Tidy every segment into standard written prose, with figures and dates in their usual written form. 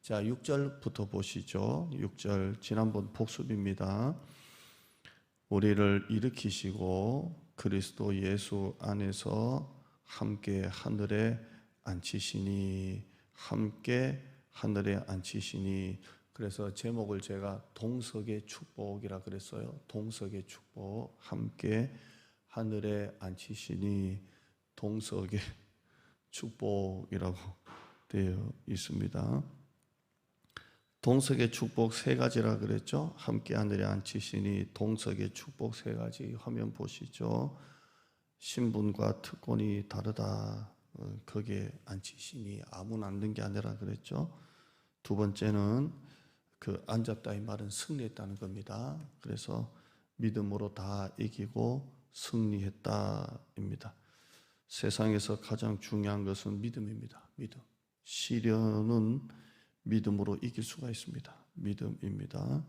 자, 6절부터 보시죠. 6절 지난번 복습입니다. 우리를 일으키시고 그리스도 예수 안에서 함께 하늘에 앉히시니, 함께 하늘에 앉히시니. 그래서 제목을 제가 동석의 축복이라 그랬어요. 동석의 축복, 함께 하늘에 앉히시니, 동석의 축복이라고 되어 있습니다. 동석의 축복 세 가지라 그랬죠. 함께 하늘에 앉히시니, 동석의 축복 세 가지. 화면 보시죠. 신분과 특권이 다르다. 거기에 앉히시니, 아무나 앉는 게 아니라 그랬죠. 두 번째는 앉았다 이 말은 승리했다는 겁니다. 그래서 믿음으로 다 이기고 승리했다입니다. 세상에서 가장 중요한 것은 믿음입니다. 믿음. 시련은 믿음으로 이길 수가 있습니다. 믿음입니다.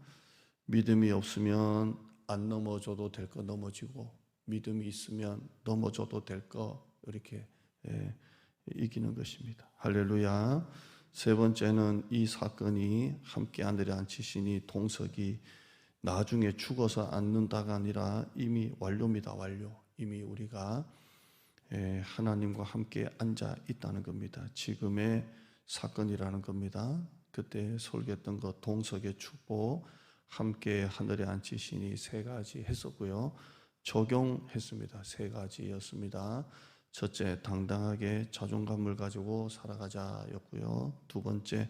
믿음이 없으면 안 넘어져도 될 거 넘어지고, 믿음이 있으면 넘어져도 될 거 이렇게 이기는 것입니다. 할렐루야. 세 번째는 이 사건이 함께 하늘에 앉히시니, 동석이 나중에 죽어서 앉는다가 아니라 이미 완료입니다. 완료. 이미 우리가 하나님과 함께 앉아 있다는 겁니다. 지금의 사건이라는 겁니다. 그때 설교했던 것, 동석의 축복, 함께 하늘에 앉히시니 세 가지 했었고요. 적용했습니다. 세 가지였습니다. 첫째, 당당하게 자존감을 가지고 살아가자였고요. 두 번째,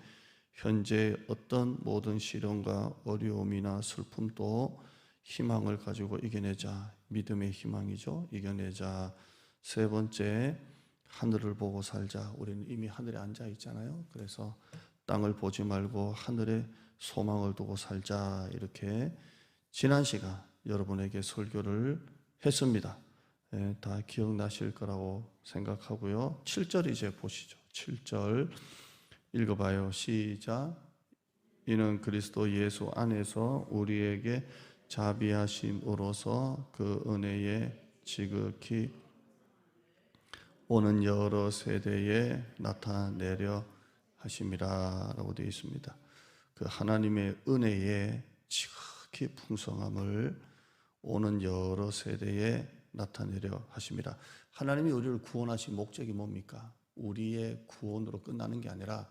현재 어떤 모든 시련과 어려움이나 슬픔도 희망을 가지고 이겨내자. 믿음의 희망이죠. 이겨내자. 세 번째, 하늘을 보고 살자. 우리는 이미 하늘에 앉아 있잖아요. 그래서 땅을 보지 말고 하늘에 소망을 두고 살자. 이렇게 지난 시간 여러분에게 설교를 했습니다. 다 기억나실 거라고 생각하고요. 7절 이제 보시죠. 7절 읽어봐요. 시작. 이는 그리스도 예수 안에서 우리에게 자비하심으로써 그 은혜에 지극히 오는 여러 세대에 나타내려 하심이라 라고 되어 있습니다. 그 하나님의 은혜의 지극히 풍성함을 오는 여러 세대에 나타내려 하심이라. 하나님이 우리를 구원하신 목적이 뭡니까? 우리의 구원으로 끝나는 게 아니라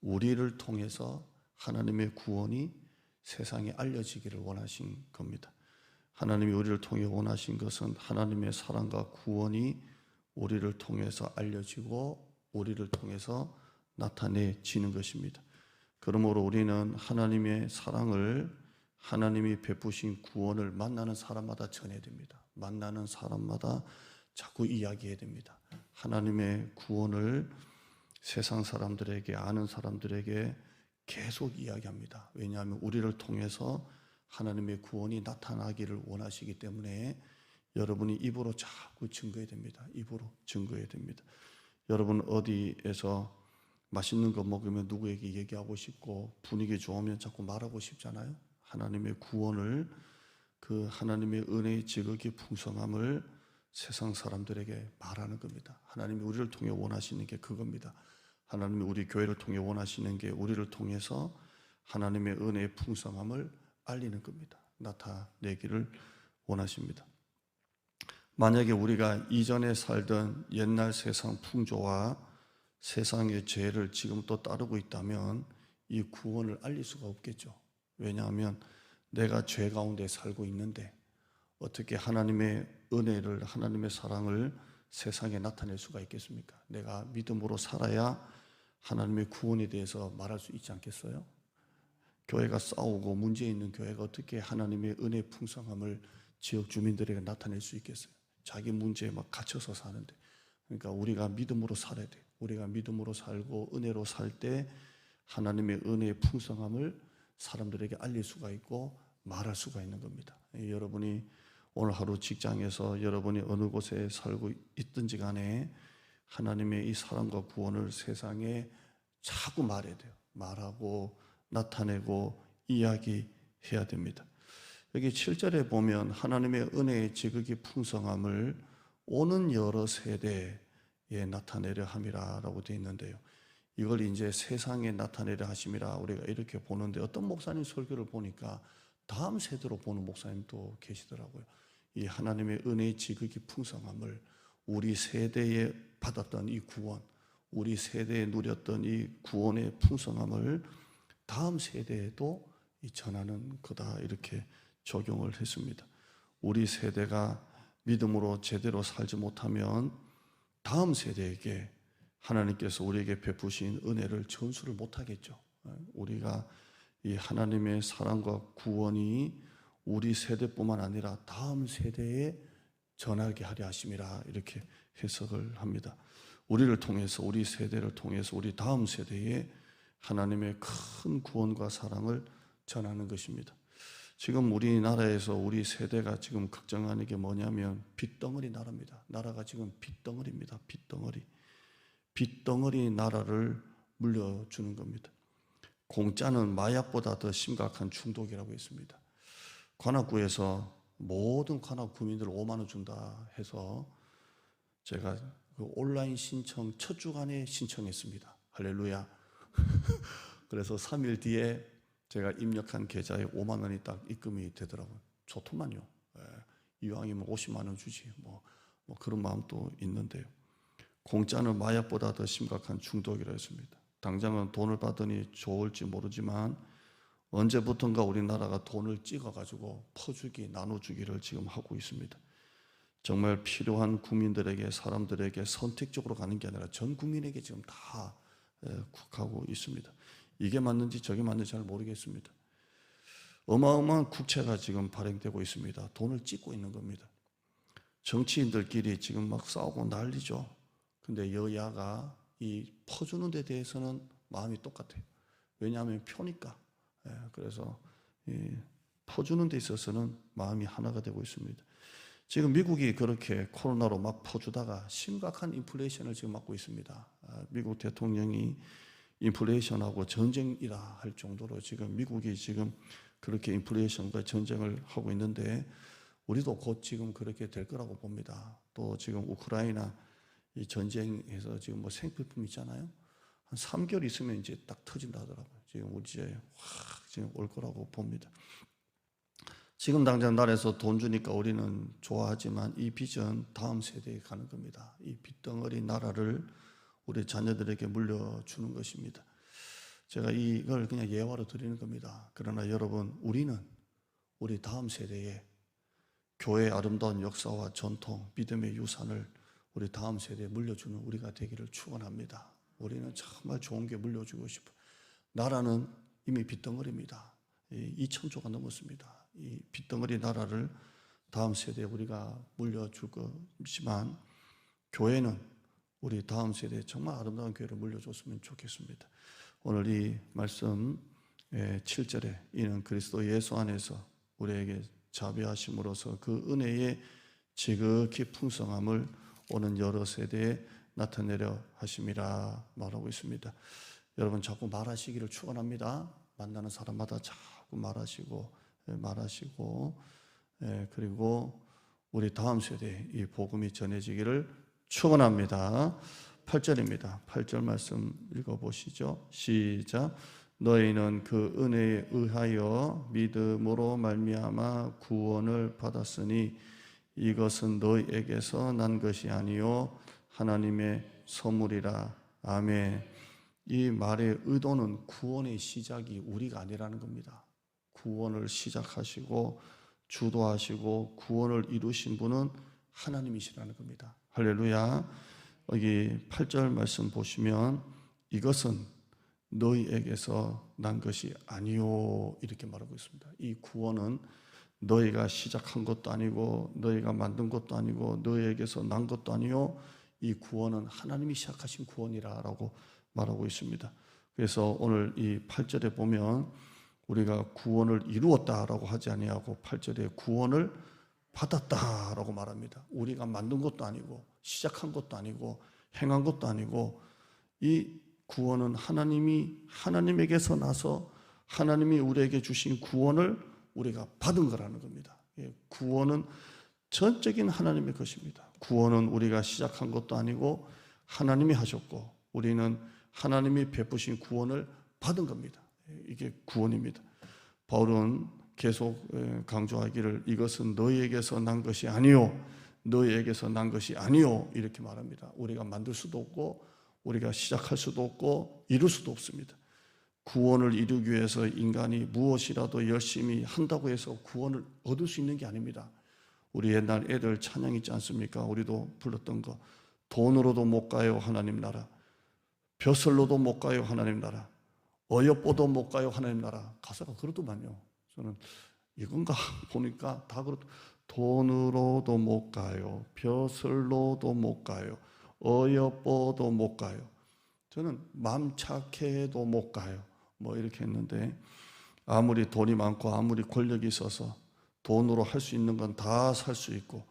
우리를 통해서 하나님의 구원이 세상에 알려지기를 원하신 겁니다. 하나님이 우리를 통해 원하신 것은 하나님의 사랑과 구원이 우리를 통해서 알려지고 우리를 통해서 나타내지는 것입니다. 그러므로 우리는 하나님의 사랑을, 하나님이 베푸신 구원을 만나는 사람마다 전해야 됩니다. 만나는 사람마다 자꾸 이야기해야 됩니다. 하나님의 구원을 세상 사람들에게, 아는 사람들에게 계속 이야기합니다. 왜냐하면 우리를 통해서 하나님의 구원이 나타나기를 원하시기 때문에 여러분이 입으로 자꾸 증거해야 됩니다. 입으로 증거해야 됩니다. 여러분 어디에서 맛있는 거 먹으면 누구에게 얘기하고 싶고 분위기 좋으면 자꾸 말하고 싶잖아요. 하나님의 구원을, 그 하나님의 은혜의 지극히 풍성함을 세상 사람들에게 말하는 겁니다. 하나님이 우리를 통해 원하시는 게 그겁니다. 하나님이 우리 교회를 통해 원하시는 게 우리를 통해서 하나님의 은혜의 풍성함을 알리는 겁니다. 나타내기를 원하십니다. 만약에 우리가 이전에 살던 옛날 세상 풍조와 세상의 죄를 지금 또 따르고 있다면 이 구원을 알릴 수가 없겠죠. 왜냐하면 내가 죄 가운데 살고 있는데 어떻게 하나님의 은혜를, 하나님의 사랑을 세상에 나타낼 수가 있겠습니까? 내가 믿음으로 살아야 하나님의 구원에 대해서 말할 수 있지 않겠어요? 교회가 싸우고 문제 있는 교회가 어떻게 하나님의 은혜 풍성함을 지역 주민들에게 나타낼 수 있겠어요? 자기 문제에 막 갇혀서 사는데. 그러니까 우리가 믿음으로 살아야 돼요. 우리가 믿음으로 살고 은혜로 살 때 하나님의 은혜의 풍성함을 사람들에게 알릴 수가 있고 말할 수가 있는 겁니다. 여러분이 오늘 하루 직장에서 여러분이 어느 곳에 살고 있든지 간에 하나님의 이 사랑과 구원을 세상에 자꾸 말해야 돼요. 말하고 나타내고 이야기해야 됩니다. 여기 7절에 보면 하나님의 은혜의 지극히 풍성함을 오는 여러 세대에 나타내려 함이라 라고 되어 있는데요. 이걸 이제 세상에 나타내려 하심이라 우리가 이렇게 보는데, 어떤 목사님 설교를 보니까 다음 세대로 보는 목사님도 계시더라고요. 이 하나님의 은혜의 지극히 풍성함을, 우리 세대에 받았던 이 구원, 우리 세대에 누렸던 이 구원의 풍성함을 다음 세대에도 전하는 거다, 이렇게 적용을 했습니다. 우리 세대가 믿음으로 제대로 살지 못하면 다음 세대에게 하나님께서 우리에게 베푸신 은혜를 전수를 못하겠죠. 우리가 이 하나님의 사랑과 구원이 우리 세대뿐만 아니라 다음 세대에 전하게 하려 하심이라, 이렇게 해석을 합니다. 우리를 통해서, 우리 세대를 통해서 우리 다음 세대에 하나님의 큰 구원과 사랑을 전하는 것입니다. 지금 우리나라에서 우리 세대가 지금 걱정하는 게 뭐냐면 빚덩어리 나라입니다. 나라가 지금 빚덩어리입니다. 빚덩어리 나라를 물려주는 겁니다. 공짜는 마약보다 더 심각한 중독이라고 했습니다. 관악구에서 모든 관악 구민들 5만 원 준다 해서 제가 그 온라인 신청 첫 주간에 신청했습니다. 할렐루야. 그래서 3일 뒤에 제가 입력한 계좌에 5만 원이 딱 입금이 되더라고요. 좋더만요. 이왕이면 50만 원 주지. 뭐 그런 마음도 있는데요. 공짜는 마약보다 더 심각한 중독이라 했습니다. 당장은 돈을 받으니 좋을지 모르지만 언제부턴가 우리나라가 돈을 찍어가지고 퍼주기, 나눠주기를 지금 하고 있습니다. 정말 필요한 국민들에게, 사람들에게 선택적으로 가는 게 아니라 전 국민에게 지금 다 국하고 있습니다. 이게 맞는지 저게 맞는지 잘 모르겠습니다. 어마어마한 국채가 지금 발행되고 있습니다. 돈을 찍고 있는 겁니다. 정치인들끼리 지금 막 싸우고 난리죠. 근데 여야가 이 퍼주는 데 대해서는 마음이 똑같아요. 왜냐하면 표니까. 그래서 퍼주는 데 있어서는 마음이 하나가 되고 있습니다. 지금 미국이 그렇게 코로나로 막 퍼주다가 심각한 인플레이션을 지금 맞고 있습니다. 미국 대통령이 인플레이션하고 전쟁이라 할 정도로 지금 미국이 지금 그렇게 인플레이션과 전쟁을 하고 있는데, 우리도 곧 지금 그렇게 될 거라고 봅니다. 또 지금 우크라이나 이 전쟁에서 지금 뭐 생필품 있잖아요. 한 3개월 있으면 이제 딱 터진다 하더라고요. 지금 우리 이제 확 지금 올 거라고 봅니다. 지금 당장 나라에서 돈 주니까 우리는 좋아하지만 이 빚은 다음 세대에 가는 겁니다. 이 빚덩어리 나라를 우리 자녀들에게 물려주는 것입니다. 제가 이걸 그냥 예화로 드리는 겁니다. 그러나 여러분, 우리는 우리 다음 세대에 교회의 아름다운 역사와 전통, 믿음의 유산을 우리 다음 세대에 물려주는 우리가 되기를 축원합니다. 우리는 정말 좋은 게 물려주고 싶어요. 나라는 이미 빚덩어리입니다. 2,000조가 넘었습니다. 이 빚덩어리 나라를 다음 세대에 우리가 물려줄 것이지만, 교회는 우리 다음 세대에 정말 아름다운 교회를 물려줬으면 좋겠습니다. 오늘 이 말씀 7절에 이는 그리스도 예수 안에서 우리에게 자비하심으로써 그 은혜의 지극히 풍성함을 오는 여러 세대에 나타내려 하심이라 말하고 있습니다. 여러분, 자꾸 말하시기를 축원합니다. 만나는 사람마다 자꾸 말하시고 그리고 우리 다음 세대에 이 복음이 전해지기를 축원합니다. 8절입니다. 8절 말씀 읽어보시죠. 시작. 너희는 그 은혜에 의하여 믿음으로 말미암아 구원을 받았으니 이것은 너희에게서 난 것이 아니요 하나님의 선물이라. 아멘. 이 말의 의도는 구원의 시작이 우리가 아니라는 겁니다. 구원을 시작하시고 주도하시고 구원을 이루신 분은 하나님이시라는 겁니다. 할렐루야. 여기 8절 말씀 보시면 이것은 너희에게서 난 것이 아니요 이렇게 말하고 있습니다. 이 구원은 너희가 시작한 것도 아니고 너희가 만든 것도 아니고 너희에게서 난 것도 아니요, 이 구원은 하나님이 시작하신 구원이라고 말하고 있습니다. 그래서 오늘 이 8절에 보면 우리가 구원을 이루었다라고 하지 아니하고 8절에 구원을 받았다라고 말합니다. 우리가 만든 것도 아니고 시작한 것도 아니고 행한 것도 아니고 이 구원은 하나님에게서 나서 하나님이 우리에게 주신 구원을 우리가 받은 거라는 겁니다. 구원은 전적인 하나님의 것입니다. 구원은 우리가 시작한 것도 아니고 하나님이 하셨고 우리는 하나님이 베푸신 구원을 받은 겁니다. 이게 구원입니다. 바울은 계속 강조하기를 이것은 너희에게서 난 것이 아니요 너희에게서 난 것이 아니요 이렇게 말합니다. 우리가 만들 수도 없고 우리가 시작할 수도 없고 이룰 수도 없습니다. 구원을 이루기 위해서 인간이 무엇이라도 열심히 한다고 해서 구원을 얻을 수 있는 게 아닙니다. 우리 옛날 애들 찬양 있지 않습니까? 우리도 불렀던 거. 돈으로도 못 가요 하나님 나라, 벼슬로도 못 가요 하나님 나라, 어여뽀도 못 가요 하나님 나라. 가사가 그렇더만요. 저는 이건가 보니까 다 그렇다. 돈으로도 못 가요, 벼슬로도 못 가요, 어여뽀도 못 가요. 저는 맘 착해도 못 가요. 뭐 이렇게 했는데, 아무리 돈이 많고 아무리 권력이 있어서 돈으로 할 수 있는 건 다 살 수 있고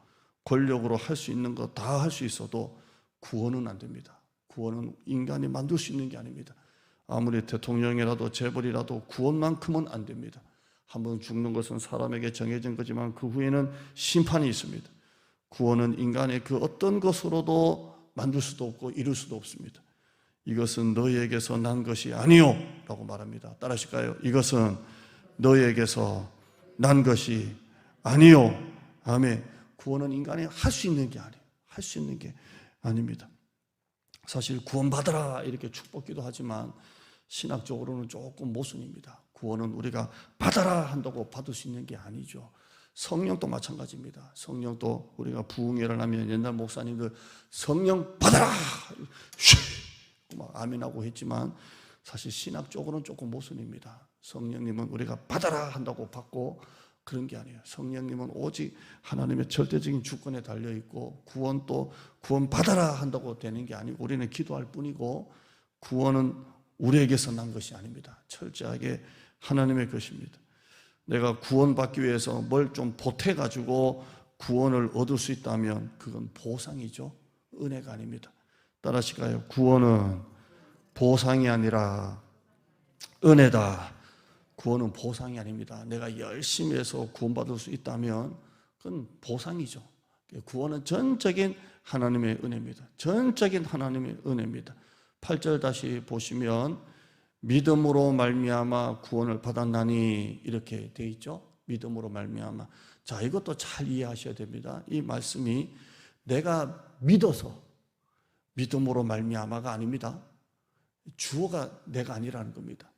권력으로 할 수 있는 거 다 할 수 있어도 구원은 안 됩니다. 구원은 인간이 만들 수 있는 게 아닙니다. 아무리 대통령이라도 재벌이라도 구원만큼은 안 됩니다. 한번 죽는 것은 사람에게 정해진 거지만 그 후에는 심판이 있습니다. 구원은 인간의 그 어떤 것으로도 만들 수도 없고 이룰 수도 없습니다. 이것은 너희에게서 난 것이 아니요 라고 말합니다. 따라하실까요? 이것은 너희에게서 난 것이 아니요. 아멘. 구원은 인간이 할 수 있는 게 아니에요. 할 수 있는 게 아닙니다. 사실 구원받아라 이렇게 축복기도 하지만 신학적으로는 조금 모순입니다. 구원은 우리가 받아라 한다고 받을 수 있는 게 아니죠. 성령도 마찬가지입니다. 성령도 우리가 부흥회를 하면 옛날 목사님들 성령 받아라 막 아멘하고 했지만 사실 신학적으로는 조금 모순입니다. 성령님은 우리가 받아라 한다고 받고 그런 게 아니에요. 성령님은 오직 하나님의 절대적인 주권에 달려있고 구원도 구원 받아라 한다고 되는 게 아니고 우리는 기도할 뿐이고 구원은 우리에게서 난 것이 아닙니다. 철저하게 하나님의 것입니다. 내가 구원받기 위해서 뭘 좀 보태가지고 구원을 얻을 수 있다면 그건 보상이죠. 은혜가 아닙니다. 따라하실까요? 구원은 보상이 아니라 은혜다. 구원은 보상이 아닙니다. 내가 열심히 해서 구원받을 수 있다면 그건 보상이죠. 구원은 전적인 하나님의 은혜입니다. 전적인 하나님의 은혜입니다. 8절 다시 보시면 믿음으로 말미암아 구원을 받았나니 이렇게 돼 있죠. 믿음으로 말미암아. 자, 이것도 잘 이해하셔야 됩니다. 이 말씀이 내가 믿어서 믿음으로 말미암아가 아닙니다. 주어가 내가 아니라는 겁니다.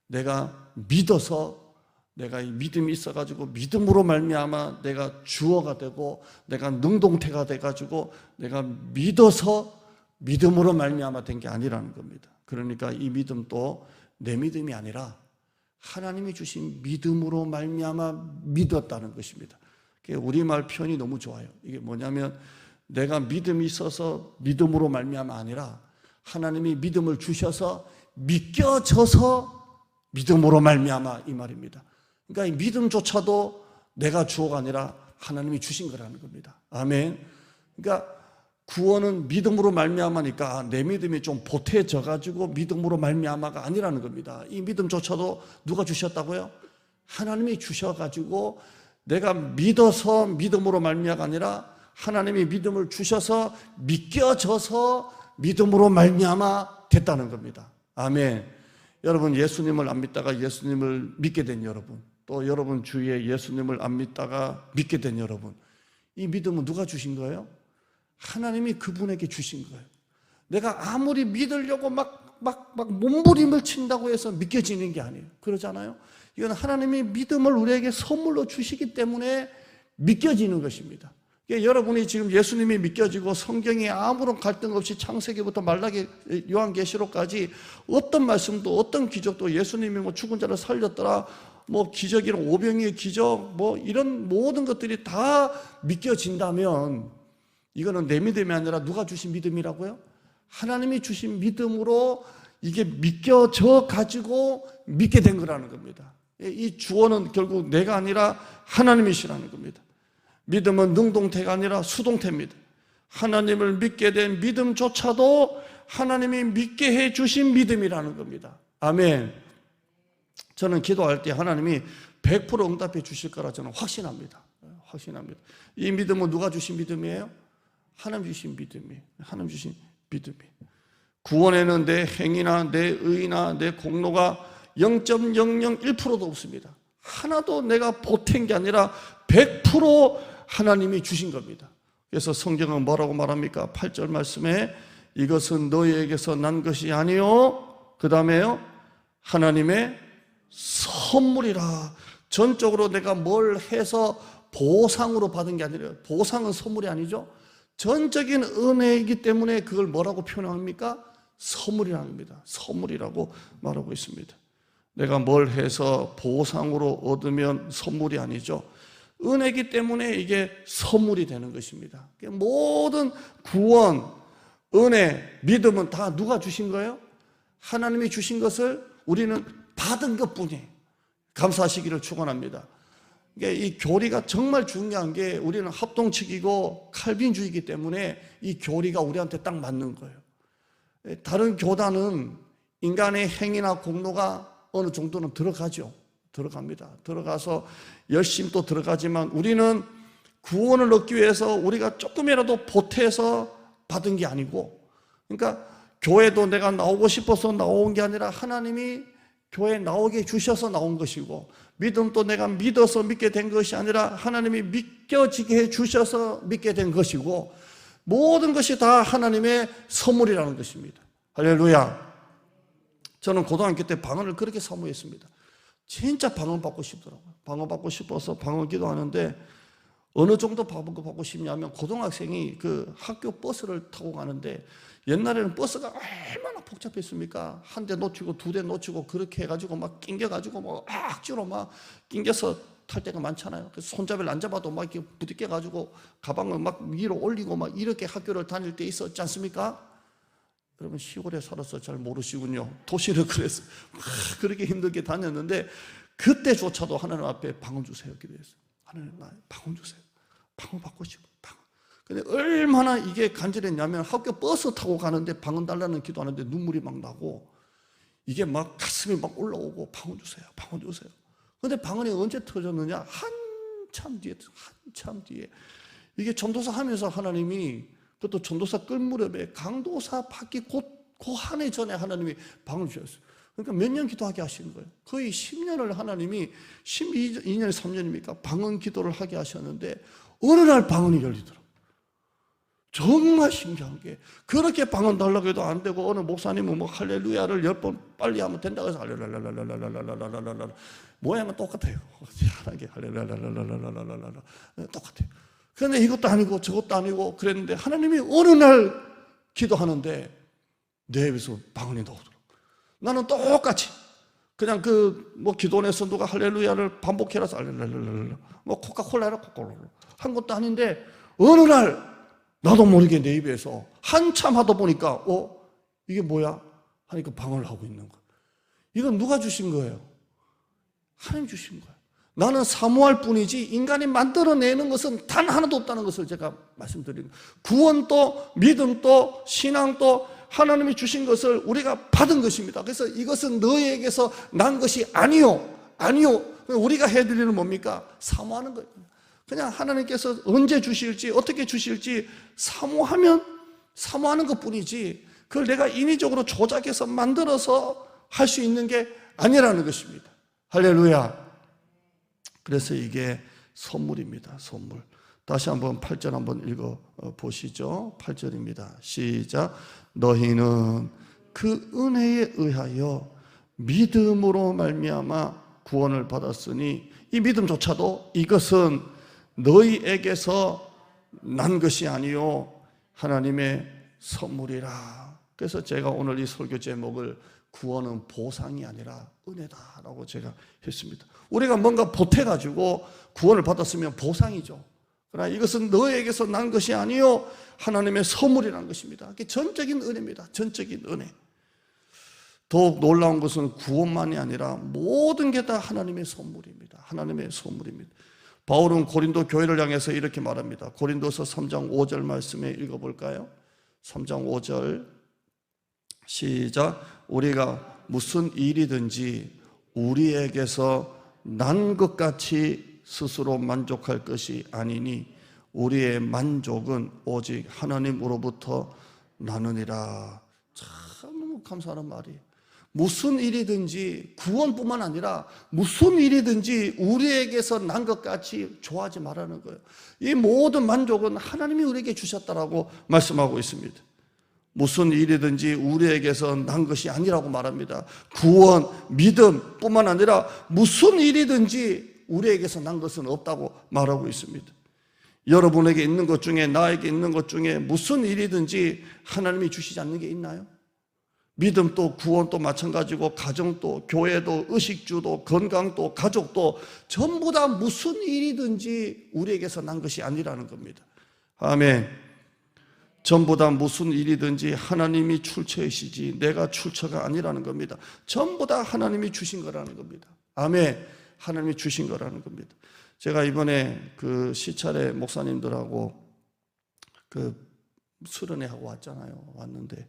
내가 믿어서 내가 이 믿음이 있어가지고 믿음으로 말미암아 내가 주어가 되고 내가 능동태가 돼가지고 내가 믿어서 믿음으로 말미암아 된 게 아니라는 겁니다. 그러니까 이 믿음도 내 믿음이 아니라 하나님이 주신 믿음으로 말미암아 믿었다는 것입니다. 우리말 표현이 너무 좋아요. 이게 뭐냐면 내가 믿음이 있어서 믿음으로 말미암아 아니라 하나님이 믿음을 주셔서 믿겨져서 믿음으로 말미암아 이 말입니다. 그러니까 이 믿음조차도 내가 주어가 아니라 하나님이 주신 거라는 겁니다. 아멘. 그러니까 구원은 믿음으로 말미암아니까 내 믿음이 좀 보태져 가지고 믿음으로 말미암아가 아니라는 겁니다. 이 믿음조차도 누가 주셨다고요? 하나님이 주셔가지고 내가 믿어서 믿음으로 말미암아가 아니라 하나님이 믿음을 주셔서 믿겨져서 믿음으로 말미암아 됐다는 겁니다. 아멘. 여러분 예수님을 안 믿다가 예수님을 믿게 된 여러분, 또 여러분 주위에 예수님을 안 믿다가 믿게 된 여러분, 이 믿음은 누가 주신 거예요? 하나님이 그분에게 주신 거예요. 내가 아무리 믿으려고 막 몸부림을 친다고 해서 믿겨지는 게 아니에요. 그러잖아요. 이건 하나님이 믿음을 우리에게 선물로 주시기 때문에 믿겨지는 것입니다. 여러분이 지금 예수님이 믿겨지고 성경에 아무런 갈등 없이 창세기부터 말라기 요한계시록까지 어떤 말씀도 어떤 기적도 예수님이 뭐 죽은 자를 살렸더라, 뭐 기적이란 오병이의 기적, 뭐 이런 모든 것들이 다 믿겨진다면 이거는 내 믿음이 아니라 누가 주신 믿음이라고요? 하나님이 주신 믿음으로 이게 믿겨져 가지고 믿게 된 거라는 겁니다. 이 주어는 결국 내가 아니라 하나님이시라는 겁니다. 믿음은 능동태가 아니라 수동태입니다. 하나님을 믿게 된 믿음조차도 하나님이 믿게 해 주신 믿음이라는 겁니다. 아멘. 저는 기도할 때 하나님이 100% 응답해 주실 거라 저는 확신합니다. 확신합니다. 이 믿음은 누가 주신 믿음이에요? 하나님 주신 믿음이에요. 하나님 주신 믿음이에요. 구원에는 내 행위나 내 의나 내 공로가 0.001%도 없습니다. 하나도 내가 보탠 게 아니라 100% 하나님이 주신 겁니다. 그래서 성경은 뭐라고 말합니까? 8절 말씀에 이것은 너희에게서 난 것이 아니요, 그 다음에요, 하나님의 선물이라. 전적으로 내가 뭘 해서 보상으로 받은 게 아니라, 보상은 선물이 아니죠. 전적인 은혜이기 때문에 그걸 뭐라고 표현합니까? 선물이라는 겁니다. 선물이라고 말하고 있습니다. 내가 뭘 해서 보상으로 얻으면 선물이 아니죠. 은혜이기 때문에 이게 선물이 되는 것입니다. 모든 구원, 은혜, 믿음은 다 누가 주신 거예요? 하나님이 주신 것을 우리는 받은 것뿐이에요. 감사하시기를 축원합니다. 이 교리가 정말 중요한 게, 우리는 합동측이고 칼빈주의이기 때문에 이 교리가 우리한테 딱 맞는 거예요. 다른 교단은 인간의 행위나 공로가 어느 정도는 들어가죠. 들어갑니다. 들어가서 열심히 또 들어가지만, 우리는 구원을 얻기 위해서 우리가 조금이라도 보태서 받은 게 아니고, 그러니까 교회도 내가 나오고 싶어서 나온 게 아니라 하나님이 교회에 나오게 주셔서 나온 것이고, 믿음도 내가 믿어서 믿게 된 것이 아니라 하나님이 믿겨지게 해 주셔서 믿게 된 것이고, 모든 것이 다 하나님의 선물이라는 것입니다. 할렐루야. 저는 고등학교 때 방언을 그렇게 사모했습니다. 진짜 방언 받고 싶더라고요. 방언 받고 싶어서 방언 기도하는데, 어느 정도 받고 싶냐면, 고등학생이 그 학교 버스를 타고 가는데, 옛날에는 버스가 얼마나 복잡했습니까? 한 대 놓치고 두 대 놓치고 그렇게 해가지고 막 낑겨가지고 막 악지로 막 낑겨서 탈 때가 많잖아요. 그래서 손잡이를 안 잡아도 막 이렇게 부딪혀가지고 가방을 막 위로 올리고 막 이렇게 학교를 다닐 때 있었지 않습니까? 여러분, 시골에 살아서 잘 모르시군요. 도시를 그래서 막 그렇게 힘들게 다녔는데, 그때조차도 하나님 앞에 방언 주세요 기도했어요. 하나님, 나 방언 주세요. 방언 받고 싶어. 방언. 근데 얼마나 이게 간절했냐면, 학교 버스 타고 가는데 방언 달라는 기도하는데 눈물이 막 나고, 이게 막 가슴이 막 올라오고, 방언 주세요. 방언 주세요. 근데 방언이 언제 터졌느냐? 한참 뒤에. 이게 전도사 하면서 하나님이, 그것도 전도사 끌 무렵에 강도사 받기 곧 그 한 해 전에 하나님이 방언을 주셨어요. 그러니까 몇 년 기도하게 하시는 거예요. 거의 10년을 하나님이, 12년, 3년입니까? 방언 기도를 하게 하셨는데, 어느 날 방언이 열리더라고요. 정말 신기한 게, 그렇게 방언 달라고 해도 안 되고, 어느 목사님은 뭐 할렐루야를 10번 빨리 하면 된다고 해서 할렐루야랄랄랄랄랄랄랄랄랄랄, 모양은 똑같아요. 희한하게 할렐루야랄랄랄랄랄랄랄 똑같아요. 그런데 이것도 아니고 저것도 아니고 그랬는데, 하나님이 어느 날 기도하는데 내 입에서 방언이 나오더라고요. 나는 똑같이 그냥 뭐 기도원에서 누가 할렐루야를 반복해라서 할렐루야, 뭐 코카콜라라 코카콜라 한 것도 아닌데, 어느 날 나도 모르게 내 입에서 한참 하다 보니까 이게 뭐야? 하니까 방언을 하고 있는 거야. 이건 누가 주신 거예요? 하나님 주신 거예요. 나는 사모할 뿐이지 인간이 만들어내는 것은 단 하나도 없다는 것을 제가 말씀드리는 거예요. 구원도 믿음도 신앙도 하나님이 주신 것을 우리가 받은 것입니다. 그래서 이것은 너희에게서 난 것이 아니요. 우리가 해드리는 뭡니까? 사모하는 거예요. 그냥 하나님께서 언제 주실지, 어떻게 주실지 사모하는 것 뿐이지, 그걸 내가 인위적으로 조작해서 만들어서 할 수 있는 게 아니라는 것입니다. 할렐루야. 그래서 이게 선물입니다. 선물. 다시 한번 8절 한번 읽어 보시죠. 8절입니다. 시작. 너희는 그 은혜에 의하여 믿음으로 말미암아 구원을 받았으니, 이 믿음조차도 이것은 너희에게서 난 것이 아니요 하나님의 선물이라. 그래서 제가 오늘 이 설교 제목을 구원은 보상이 아니라 은혜다라고 제가 했습니다. 우리가 뭔가 보태가지고 구원을 받았으면 보상이죠. 그러나 이것은 너희에게서 난 것이 아니요 하나님의 선물이라는 것입니다. 이게 전적인 은혜입니다. 전적인 은혜. 더욱 놀라운 것은 구원만이 아니라 모든 게 다 하나님의 선물입니다. 하나님의 선물입니다. 바울은 고린도 교회를 향해서 이렇게 말합니다. 고린도서 3장 5절 말씀에 읽어볼까요? 3장 5절 시작. 우리가 무슨 일이든지 우리에게서 난 것 같이 스스로 만족할 것이 아니니 우리의 만족은 오직 하나님으로부터 나느니라. 참 너무 감사하는 말이에요. 무슨 일이든지 구원뿐만 아니라 무슨 일이든지 우리에게서 난 것 같이 좋아하지 말라는 거예요. 이 모든 만족은 하나님이 우리에게 주셨다라고 말씀하고 있습니다. 무슨 일이든지 우리에게서 난 것이 아니라고 말합니다. 구원, 믿음뿐만 아니라 무슨 일이든지 우리에게서 난 것은 없다고 말하고 있습니다. 여러분에게 있는 것 중에, 나에게 있는 것 중에 무슨 일이든지 하나님이 주시지 않는 게 있나요? 믿음도 구원도 마찬가지고, 가정도, 교회도, 의식주도, 건강도, 가족도 전부 다 무슨 일이든지 우리에게서 난 것이 아니라는 겁니다. 아멘. 전부 다 무슨 일이든지 하나님이 출처이시지 내가 출처가 아니라는 겁니다. 전부 다 하나님이 주신 거라는 겁니다. 아멘. 하나님이 주신 거라는 겁니다. 제가 이번에 그 시찰에 목사님들하고 그 수련회하고 왔잖아요. 왔는데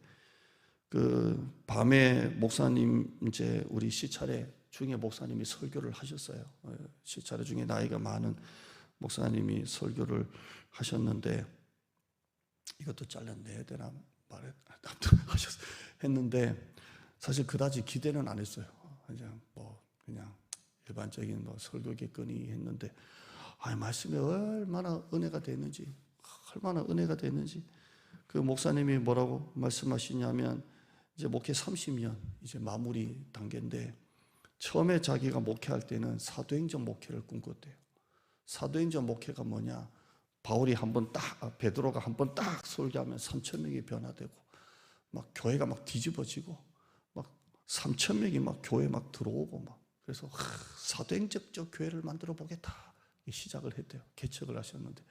그 밤에 목사님, 이제 우리 시찰회 중에 목사님이 설교를 하셨어요. 시찰회 중에 나이가 많은 목사님이 설교를 하셨는데, 이것도 잘라내야 되나 했는데 사실 그다지 기대는 안 했어요. 그냥 일반적인 설교겠거니 했는데, 말씀이 얼마나 은혜가 됐는지, 얼마나 은혜가 됐는지. 그 목사님이 뭐라고 말씀하시냐면, 이제 목회 30년 이제 마무리 단계인데, 처음에 자기가 목회할 때는 사도행전 목회를 꿈꿨대요. 사도행전 목회가 뭐냐? 바울이 베드로가 한번 딱 설교하면 3,000명이 변화되고, 막 교회가 막 뒤집어지고, 막 3,000명이 막 교회 막 들어오고, 막 그래서 사도행전적 교회를 만들어 보겠다 시작을 했대요. 개척을 하셨는데,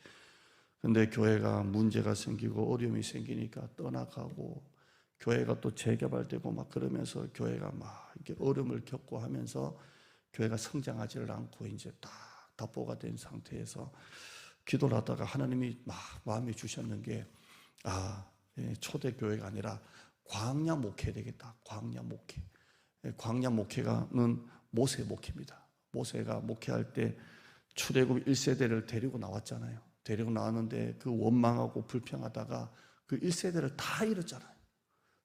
근데 교회가 문제가 생기고 어려움이 생기니까 떠나가고, 교회가 또 재개발되고 막 그러면서 교회가 막 이렇게 어려움을 겪고 하면서 교회가 성장하지를 않고 이제 다 답보가 된 상태에서 기도를 하다가 하나님이 막 마음에 주셨는 게, 초대 교회가 아니라 광야 목회 되겠다. 광야 목회. 광야 목회가는 모세 목회입니다. 모세가 목회할 때 출애굽 1세대를 데리고 나왔잖아요. 데리고 나왔는데 그 원망하고 불평하다가 그 1세대를 다 잃었잖아요.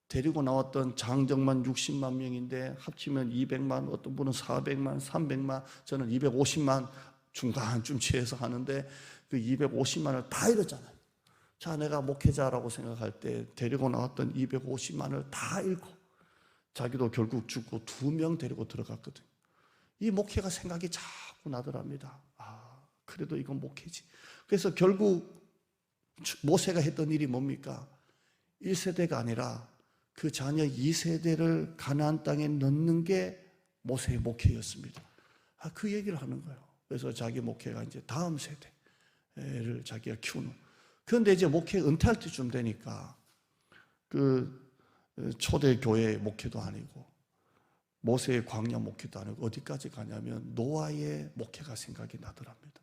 데리고 나왔던 장정만 60만 명인데 합치면 200만, 어떤 분은 400만, 300만, 저는 250만 중간쯤치에서 하는데 그 250만을 다 잃었잖아요. 자, 내가 목회자라고 생각할 때 데리고 나왔던 250만을 다 잃고 자기도 결국 죽고 2명 데리고 들어갔거든요. 이 목회가 생각이 자꾸 나더랍니다. 그래도 이건 목회지. 그래서 결국 모세가 했던 일이 뭡니까? 1세대가 아니라 그 자녀 2세대를 가나안 땅에 넣는 게 모세의 목회였습니다. 그 얘기를 하는 거예요. 그래서 자기 목회가 이제 다음 세대를 자기가 키우는. 그런데 이제 목회 은퇴할 때쯤 되니까 그 초대 교회 목회도 아니고 모세의 광야 목회도 아니고 어디까지 가냐면 노아의 목회가 생각이 나더랍니다.